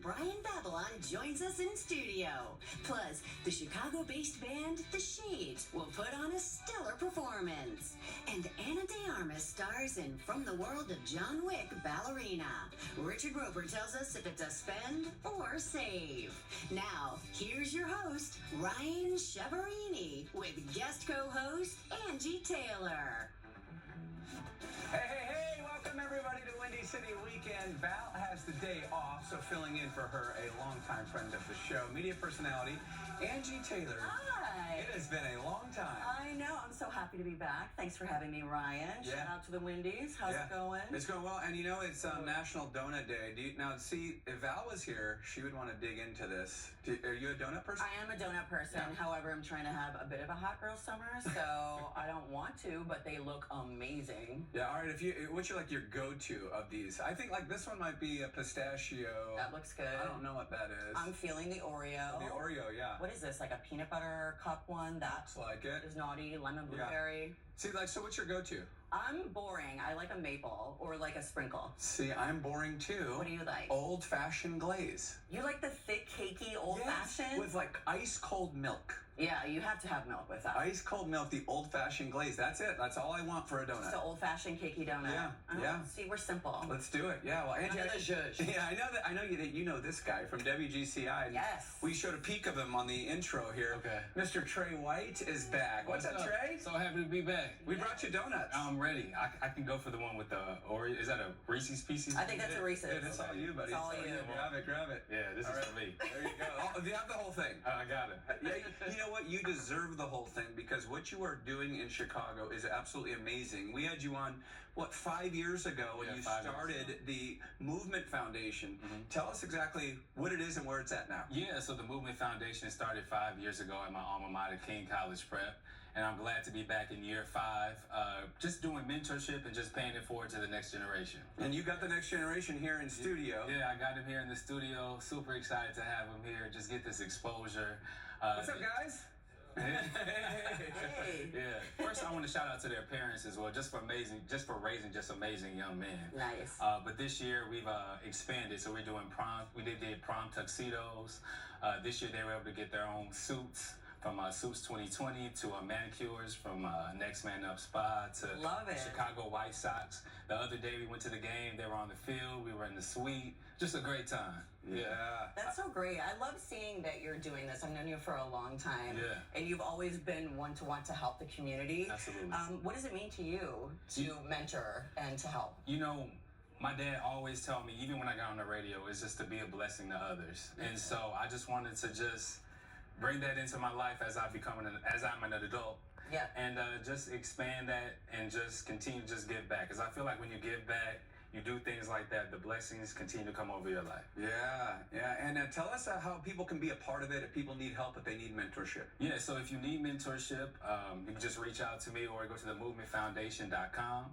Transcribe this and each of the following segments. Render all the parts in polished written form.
Brian Babylon joins us in studio. Plus, the Chicago-based band The Shades will put on a stellar performance. And Anna de Armas stars in From the World of John Wick, Ballerina. Richard Roper tells us if it's a spend or save. Now, here's your host, Ryan Chiaverini, with guest co-host Angie Taylor. Hey, welcome everybody to Windy City Weekend. Val has the day off, so filling in for her, a longtime friend of the show, media personality, Angie Taylor. Hi. It has been a long time. I know. I'm so happy to be back. Thanks for having me, Ryan. Yeah. Shout out to the Windies. How's it going? It's going well, and you know, it's National Donut Day. Now, see, if Val was here, she would want to dig into this. Are you a donut person? I am a donut person. Yeah. However, I'm trying to have a bit of a hot girl summer, so I don't want to, but they look amazing. Yeah, all right. What's your go-to of these? I think like this one might be a pistachio. That looks good. I don't know what that is. I'm feeling the Oreo. The Oreo, yeah. What is this, like a peanut butter cup one? That Looks like it. is naughty. Lemon blueberry. See, so what's your go-to? I'm boring. I like a maple or like a sprinkle. See, I'm boring too. What do you like? Old-fashioned glaze. You like the thick, cakey, old-fashioned? With like ice-cold milk. Yeah, you have to have milk with that. Ice-cold milk, the old-fashioned glaze. That's it. That's all I want for a donut. It's an old-fashioned cakey donut. Yeah. See, we're simple. Let's do it. Yeah, well, Angie. Under the zhuzh. Yeah, I know you know this guy from WGCI. Yes. We showed a peek of him on the intro here. Okay. Mr. Trey White is back. What's up, Trey? So happy to be back. We brought you donuts. I'm ready. I can go for the one with the Oreo. Is that a Reese's Pieces? I think that's a Reese's. Yeah, that's all you, buddy. It's all you. Grab it. Yeah, this is for me. There you go. Oh, you have the whole thing. I got it. Yeah, you know what? You deserve the whole thing because what you are doing in Chicago is absolutely amazing. We had you on, 5 years ago when you started the Movement Foundation. Mm-hmm. Tell us exactly what it is and where it's at now. Yeah, so the Movement Foundation started 5 years ago at my alma mater, King College Prep, and I'm glad to be back in year 5, just doing mentorship and just paying it forward to the next generation. And you got the next generation here in studio. Yeah, I got him here in the studio. Super excited to have him here. Just get this exposure. What's up, guys? Hey. Yeah. First, I want to shout out to their parents as well, just for raising just amazing young men. Nice. But this year we've expanded, so we're doing prom. We did prom tuxedos. This year they were able to get their own suits. From Suits 2020 to manicures, from Next Man Up Spa to Love it. Chicago White Sox. The other day we went to the game. They were on the field. We were in the suite. Just a great time. Yeah. That's so great. I love seeing that you're doing this. I've known you for a long time. Yeah. And you've always been one to want to help the community. Absolutely. What does it mean to you to mentor and to help? You know, my dad always told me, even when I got on the radio, is just to be a blessing to others. And so I just wanted to just bring that into my life as I'm an adult. Yeah. And just expand that and just continue to just give back. Because I feel like when you give back, you do things like that, the blessings continue to come over your life. Yeah. And tell us how people can be a part of it if people need help, if they need mentorship. Yeah, so if you need mentorship, you can just reach out to me or go to themovementfoundation.com.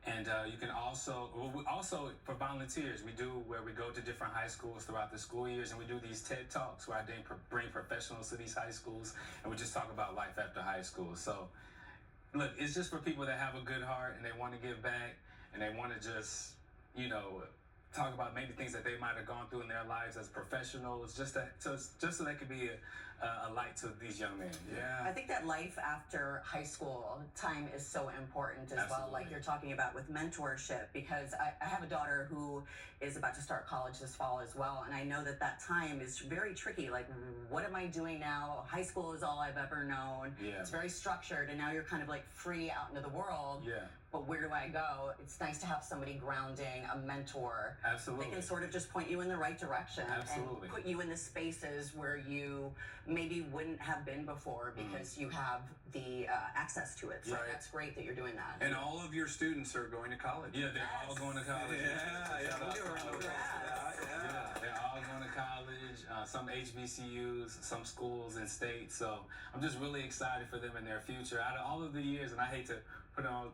And you can also, for volunteers, we go to different high schools throughout the school years, and we do these TED Talks where I bring professionals to these high schools, and we just talk about life after high school. So, look, it's just for people that have a good heart and they want to give back and they want to just, talk about maybe things that they might have gone through in their lives as professionals, just so they could be a light to these young men. Yeah. I think that life after high school time is so important as well, like you're talking about with mentorship, because I have a daughter who is about to start college this fall as well, and I know that time is very tricky. Like, what am I doing now? High school is all I've ever known. Yeah. It's very structured, and now you're kind of like free out into the world. Yeah. But where do I go? It's nice to have somebody grounding, a mentor. Absolutely. They can sort of just point you in the right direction. Absolutely. And put you in the spaces where you maybe wouldn't have been before because you have the access to it. So Right. that's great that you're doing that. And all of your students are going to college. Yeah, they're all going to college. We'll do a round of applause for that. Yeah, they're all going to college, some HBCUs, some schools and states. So I'm just really excited for them in their future. Out of all of the years, and I hate to put it on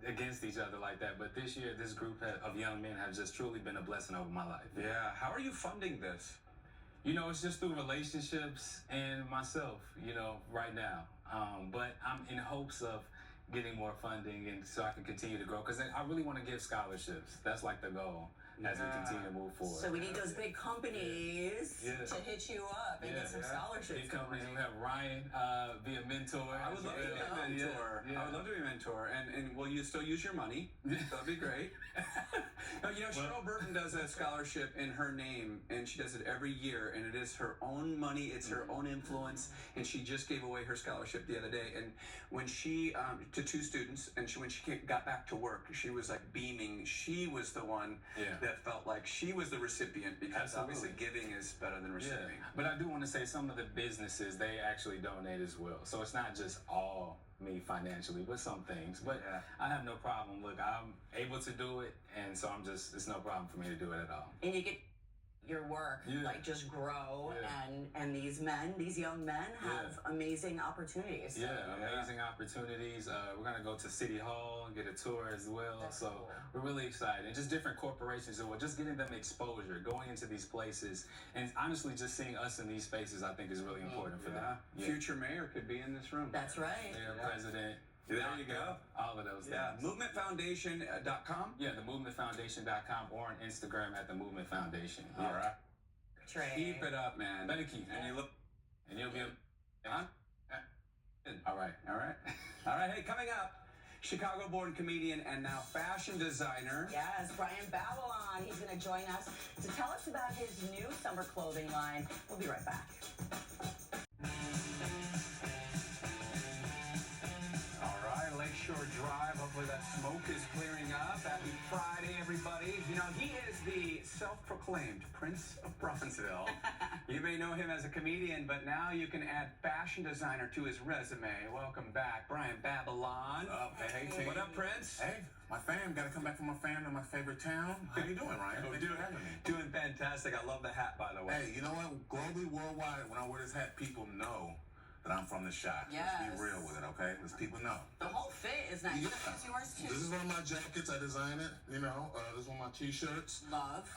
against each other like that, but this year, this group of young men have just truly been a blessing over my life. Yeah. How are you funding this? It's just through relationships and myself, right now. But I'm in hopes of getting more funding and so I can continue to grow, because I really want to give scholarships. That's like the goal. as we continue to move forward. So we need those big companies to hit you up and get some scholarships. Big companies. We have Ryan be a mentor. I would love to be a mentor. I would love to be a mentor. And will you still use your money? That'd be great. No, you know, Cheryl Burton does a scholarship in her name, and she does it every year, and it is her own money, it's her own influence, and she just gave away her scholarship the other day. And when she, to 2 students, and when she got back to work, she was like beaming. She was the one that felt like she was the recipient, because obviously giving is better than receiving. But I do want to say some of the businesses, they actually donate as well. So it's not just all me financially, but some things. But I have no problem. Look, I'm able to do it, and so it's no problem for me to do it at all. And you get your work like just grow, and these young men have amazing opportunities. So. Amazing opportunities. We're gonna go to City Hall and get a tour as well. That's so cool. We're really excited. And just different corporations, and just getting them exposure, going into these places, and honestly, just seeing us in these spaces, I think is really important for them. Future mayor could be in this room. That's right. Mayor, president. There you go. All of those things. Movementfoundation.com? Yeah, themovementfoundation.com, or on Instagram at The Movement Foundation. All right. Trey. Keep it up, man. Thank you. And you look... And you'll be... Huh? All right. All right. All right. Hey, coming up, Chicago-born comedian and now fashion designer. Yes, Brian Babylon. He's going to join us to tell us about his new summer clothing line. We'll be right back. Lakeshore Drive. Hopefully that smoke is clearing up. Happy Friday, everybody. You know, he is the self-proclaimed Prince of Bronzeville. You may know him as a comedian, but now you can add fashion designer to his resume. Welcome back, Brian Babylon. What's up? Hey, team. What up, Prince? Hey, my fam. Got to come back from my fam to my favorite town. How you doing, Ryan? Thanks for having me. Doing fantastic. I love the hat, by the way. Hey, you know what? Globally, worldwide, when I wear this hat, people know that I'm from the shop. Yes. Let's be real with it, okay? Let's people know. The whole fit is nice. Yeah. It's yours too. This is one of my jackets. I designed it. You know, this is one of my T-shirts. Love.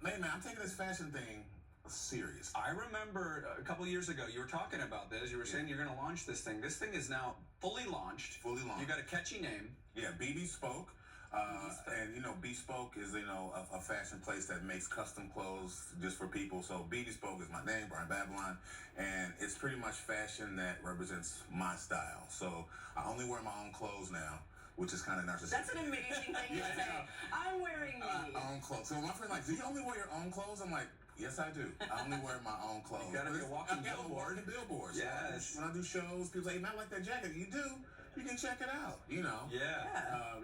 Man, I'm taking this fashion thing serious. I remember a couple years ago, you were talking about this. You were saying you're going to launch this thing. This thing is now fully launched. Fully launched. You got a catchy name. Yeah, Bespoke. And you know, Bespoke is a fashion place that makes custom clothes just for people. So Bespoke is my name, Brian Babylon, and it's pretty much fashion that represents my style. So I only wear my own clothes now, which is kind of narcissistic. That's an amazing thing to say. I'm wearing these. Own clothes. So my friend like, do you only wear your own clothes? I'm like, yes, I do. I only wear my own clothes. You gotta be a walking billboard. Billboards. Yes. When I do shows, people say, man, I like that jacket. You do. You can check it out, you know. Yeah.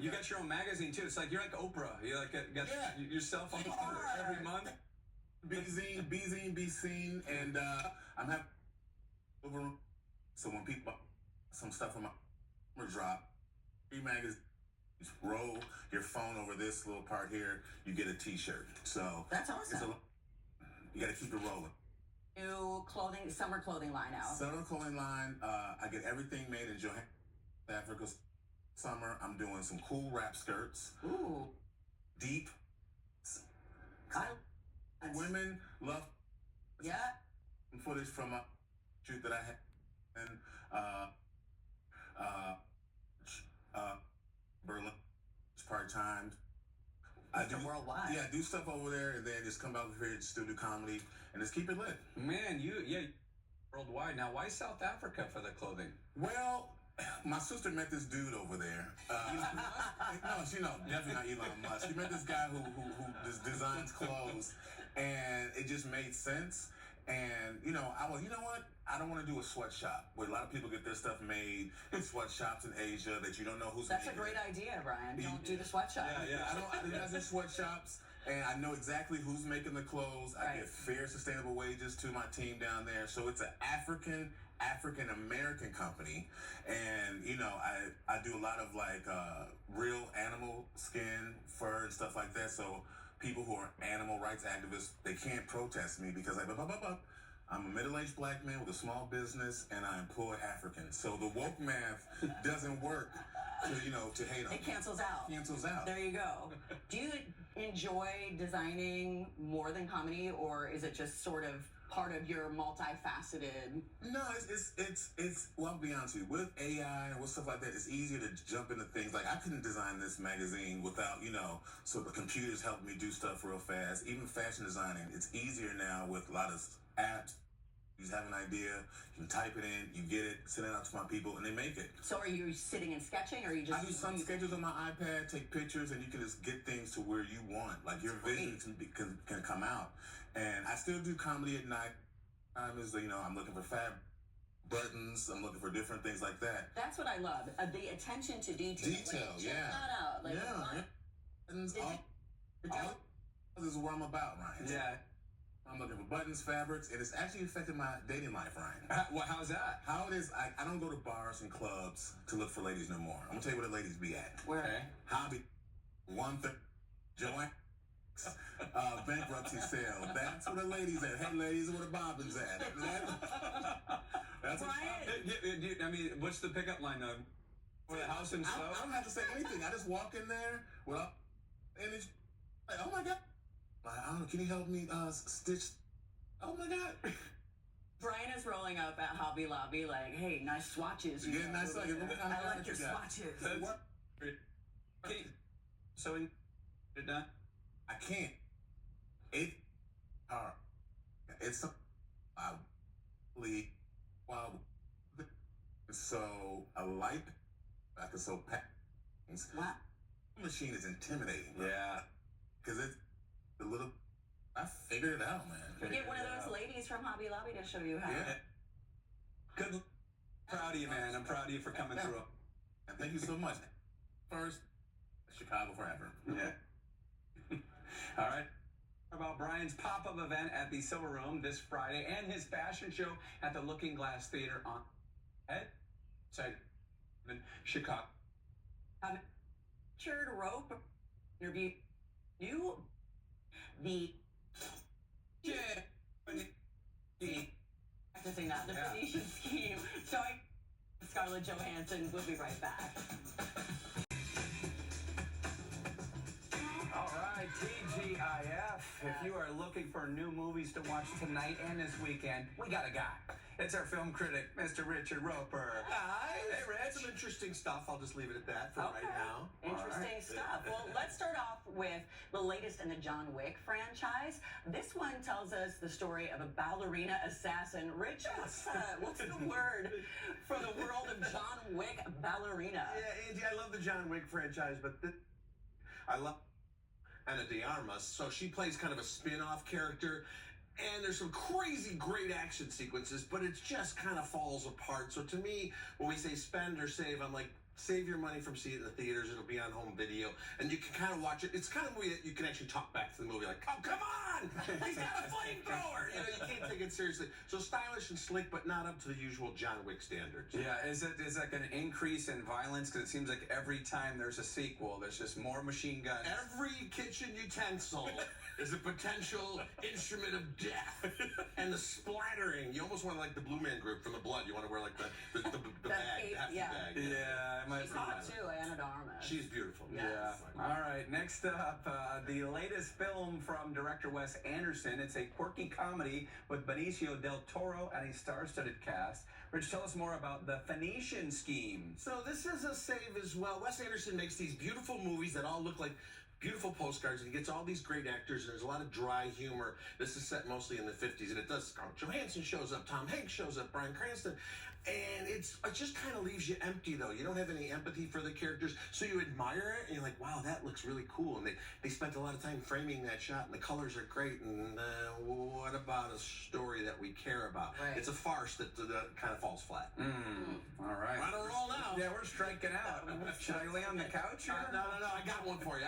You got your own magazine too. It's like you're like Oprah. You like got yourself on the cover every month. Be seen, and I'm happy over. So when people some stuff on my drop, magazine, roll your phone over this little part here, you get a T-shirt. So that's awesome. You got to keep it rolling. New clothing, summer clothing line out. Summer clothing line. I get everything made in Johannesburg. Africa's summer. I'm doing some cool wrap skirts. Ooh. Deep. Women love. Yeah. Footage from a shoot that I had in Berlin. It's part-time. I do worldwide. Yeah, I do stuff over there and then just come out here, still do comedy and just keep it lit. Man, worldwide. Now, why South Africa for the clothing? Well, my sister met this dude over there. No, she definitely not Elon Musk. She met this guy who just designs clothes, and it just made sense. And I was, you know what? I don't want to do a sweatshop where a lot of people get their stuff made in sweatshops in Asia that you don't know who's. That's a great idea, Brian. Don't do the sweatshop. Yeah. I do sweatshops. And I know exactly who's making the clothes. I get fair, sustainable wages to my team down there. So it's an African-American company. And, I do a lot of, real animal skin, fur, and stuff like that. So people who are animal rights activists, they can't protest me because I'm a middle-aged black man with a small business, and I employ Africans. So the woke math doesn't work to hate on me. It cancels out. Cancels out. There you go. Do you enjoy designing more than comedy, or is it just sort of part of your multifaceted? No, it's. Well, I'll be honest with you. With AI and with stuff like that, it's easier to jump into things. Like I couldn't design this magazine without, so the computers helped me do stuff real fast. Even fashion designing, it's easier now with a lot of apps. You just have an idea, you can type it in, you get it, send it out to my people, and they make it. So are you sitting and sketching, or are you just? I do some sketches on my iPad, take pictures, and you can just get things to where you want. Like your vision can come out. And I still do comedy at night. I'm looking for fab buttons. I'm looking for different things like that. That's what I love. The attention to detail. Check that out. Buttons, this is what I'm about, Ryan. Yeah. I'm looking for buttons, fabrics, and it's actually affected my dating life, Ryan. How's that? How it is, I don't go to bars and clubs to look for ladies no more. I'm gonna tell you where the ladies be at. Where? Okay. Hobby, 1/3, Joanne, bankruptcy sale. That's where the ladies at. Hey, ladies, where the bobbins at? That's Brian. I mean, what's the pickup line though? For the house and stuff? I don't have to say anything. I just walk in there and it's like, oh my God. I don't know, can you help me stitch? Oh my God. Brian is rolling up at Hobby Lobby like, hey, nice swatches. Yeah, nice swatches. I like your swatches. What? So it done? I can't. It's wow. So I like I can sew patterns. Wow. The machine is intimidating. Yeah. Because it's a little. I figured it out, man. You get one of those ladies from Hobby Lobby to show you how. Yeah. Good. Proud of you, man. I'm proud of you for coming through. And thank you so much. First, Chicago forever. Yeah. All right. About Brian's pop-up event at the Silver Room this Friday and his fashion show at the Looking Glass Theater on Chicago. Richard Rope interview you the practicing that the Phoenician scheme. Showing Scarlett Johansson. We'll be right back. All right, TGIF. If you are looking for new movies to watch tonight and this weekend, we got a guy. It's our film critic, Mr. Richard Roper. Hi. Hey, Rich. Some interesting stuff. I'll just leave it at that for right now. Interesting stuff. Well, let's start off with the latest in the John Wick franchise. This one tells us the story of a ballerina assassin. Rich, what's the word for the world of John Wick ballerina? Yeah, Angie, I love the John Wick franchise, but I love Ana de Armas. So she plays kind of a spin-off character. And there's some crazy great action sequences, but it just kind of falls apart. So to me, when we say spend or save, I'm like, save your money from seeing it in the theaters. It'll be on home video. And you can kind of watch it. It's kind of a movie that you can actually talk back to the movie like, oh, come on! He's got a flamethrower! You can't take it seriously. So stylish and slick, but not up to the usual John Wick standards. Yeah, is like an increase in violence? Because it seems like every time there's a sequel, there's just more machine guns. Every kitchen utensil is a potential instrument of death. And the splattering, you almost want like the Blue Man Group from The Blood. You want to wear like the bag, the hefty bag. Yeah, I might She's hot too, Ana de Armas. She's beautiful. Yes. Yeah. All right. Next up, the latest film from director Wes Anderson. It's a quirky comedy with Benicio del Toro and a star-studded cast. Rich, tell us more about the Phoenician Scheme. So this is a save as well. Wes Anderson makes these beautiful movies that all look like beautiful postcards, and he gets all these great actors, and there's a lot of dry humor. This is set mostly in the 50s, and it does. Scarlett Johansson shows up, Tom Hanks shows up, Bryan Cranston, and it just kind of leaves you empty, though. You don't have any empathy for the characters, so you admire it, and you're like, wow, that looks really cool, and they spent a lot of time framing that shot, and the colors are great, and what about a story that we care about? Right. It's a farce that kind of falls flat. All right. We're on a roll now. Yeah, we're striking out. Should I lay on the couch? No, I got one for you.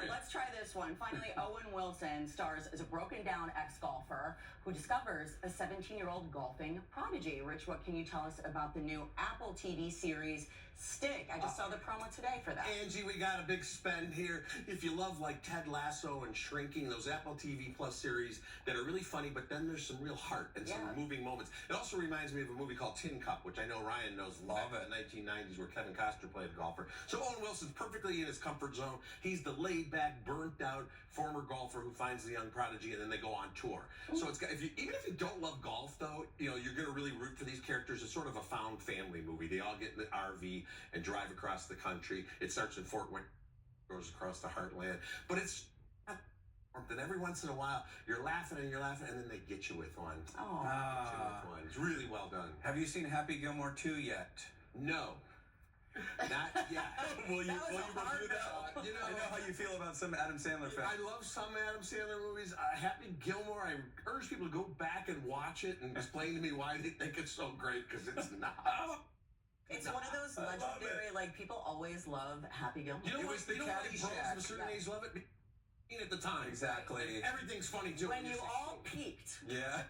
Let's try this one. Finally, Owen Wilson stars as a broken-down ex-golfer who discovers a 17-year-old golfing prodigy. Rich, what can you tell tell us about the new Apple TV series, Stick. I just saw the promo today for that. Angie, we got a big spend here. If you love like Ted Lasso and Shrinking, those Apple TV Plus series that are really funny, but then there's some real heart and some moving moments. It also reminds me of a movie called Tin Cup, which I know Ryan knows. Love it. In the 1990s, where Kevin Costner played a golfer. So Owen Wilson's perfectly in his comfort zone. He's the laid-back, burnt-out former golfer who finds the young prodigy, and then they go on tour. So it's got, even if you don't love golf, though, you know you're going to really root for these characters. It's sort of a found family movie. They all get in the RV and drive across the country. It starts in Fort Wayne, goes across the heartland, but it's. Then every once in a while, you're laughing, and then they get you with one. Oh, It's really well done. Have you seen Happy Gilmore 2 yet? No. Not yet. Will you review hard that? no. You know, I know how you feel about some Adam Sandler films. I love some Adam Sandler movies. Happy Gilmore, I urge people to go back and watch it and explain to me why they think it's so great, because it's not. It's one of those legendary, like, people always love Happy Gilmore. You know It what? was the you know why bros Caddyshack. of a certain age love it? At the time. Exactly. Everything's funny, too. When you all peaked. Yeah.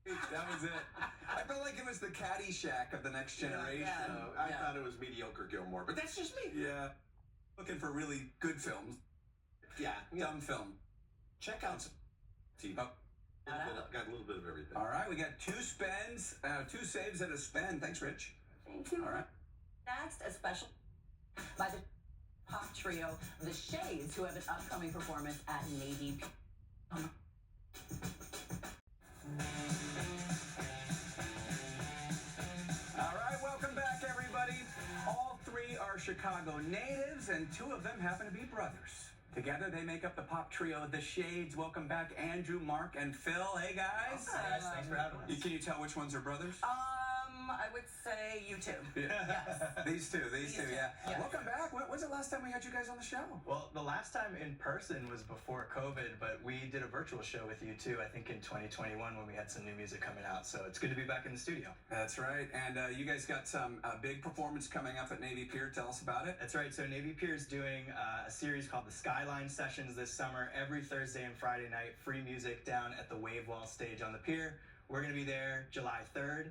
That was it. I felt like it was the Caddyshack of the next generation. I thought it was mediocre Gilmore, but that's just me. Yeah. Looking for really good films. Yeah. Dumb film. Check out some TV. Got a little bit of everything. All right, we got 2 spends, 2 saves and a spend. Thanks, Rich. Thank you. All right. Next, a special by the pop trio, The Shades, who have an upcoming performance at Navy. All right, welcome back, everybody. All 3 are Chicago natives, and 2 of them happen to be brothers. Together, they make up the pop trio, The Shades. Welcome back, Andrew, Mark, and Phil. Hey, guys. Hi, guys. Thanks for having us. Can you tell which ones are brothers? I would say you two. Yeah. These two, yeah. Yeah. Welcome back. When's the last time we had you guys on the show? Well, the last time in person was before COVID, but we did a virtual show with you too, I think in 2021 when we had some new music coming out. So it's good to be back in the studio. That's right. And you guys got some big performance coming up at Navy Pier. Tell us about it. That's right. So Navy Pier is doing a series called the Skyline Sessions this summer. Every Thursday and Friday night, free music down at the Wave Wall stage on the pier. We're going to be there July 3rd.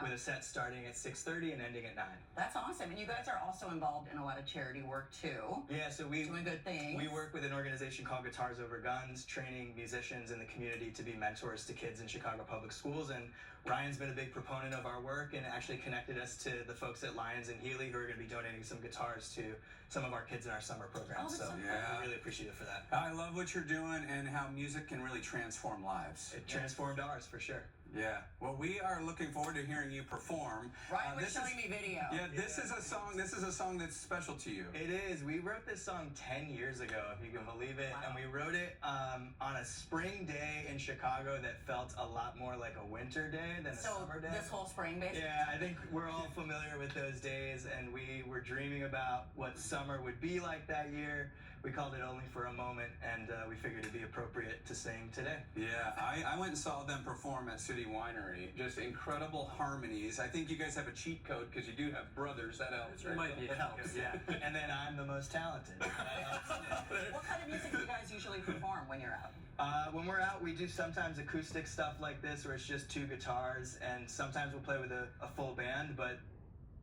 With a set starting at 6:30 and ending at 9. That's awesome. And you guys are also involved in a lot of charity work, too. Yeah, so we doing good things. We work with an organization called Guitars Over Guns, training musicians in the community to be mentors to kids in Chicago public schools. And Ryan's been a big proponent of our work and actually connected us to the folks at Lions and Healy, who are going to be donating some guitars to some of our kids in our summer program. So yeah, we're really appreciative for that. I love what you're doing and how music can really transform lives. It transformed ours, for sure. Yeah. Well, we are looking forward to hearing you perform. Ryan was showing me video. Yeah, this is a song. This is a song that's special to you. It is. We wrote this song 10 years ago, if you can believe it, and we wrote it on a spring day in Chicago that felt a lot more like a winter day than a summer day. This whole spring, basically. Yeah, I think we're all familiar with those days, and we were dreaming about what summer would be like that year. We called it Only for a Moment, and we figured it'd be appropriate to sing today. Yeah, I went and saw them perform at City Winery. Just incredible harmonies. I think you guys have a cheat code because you do have brothers. That helps, right? It helps, yeah. And then I'm the most talented. What kind of music do you guys usually perform when you're out? When we're out, we do sometimes acoustic stuff like this, where it's just 2 guitars, and sometimes we'll play with a full band, but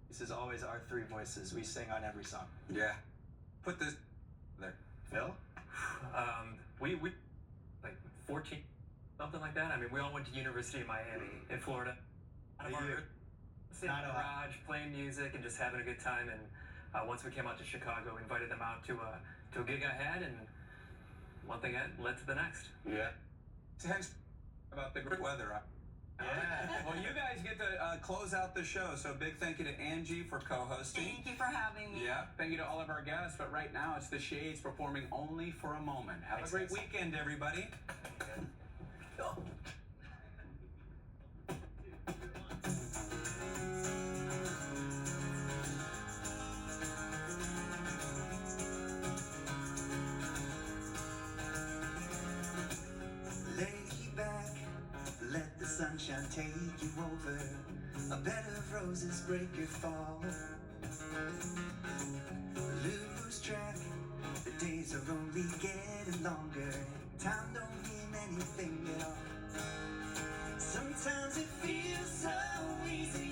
this is always our 3 voices. We sing on every song. Yeah. Put this there. Phil? We like 14, something like that. I mean, we all went to University of Miami in Florida. Sitting in the garage, playing music, and just having a good time. And once we came out to Chicago, we invited them out to a gig I had, and one thing led to the next. Yeah. Hence about the great weather. Yeah. Well, you guys get to close out the show, so big thank you to Angie for co-hosting. Thank you for having me. Yeah, thank you to all of our guests, but right now it's The Shades performing Only for a Moment. Have a great weekend, everybody. Let the sunshine take you over. A bed of roses break your fall. Lose track, the days are only getting longer. Time don't mean anything at all. Sometimes it feels so easy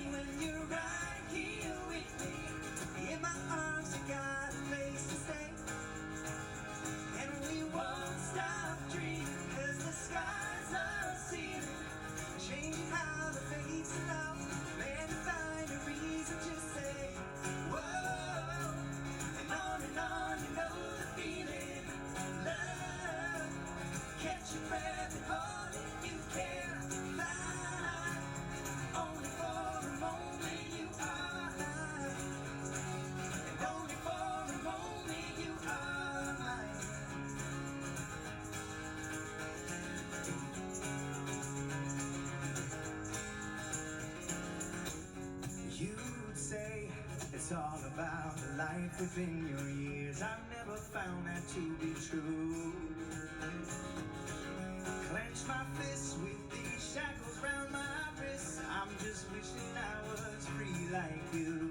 life within your years. I've never found that to be true. Clench my fists with these shackles round my wrists. I'm just wishing I was free like you.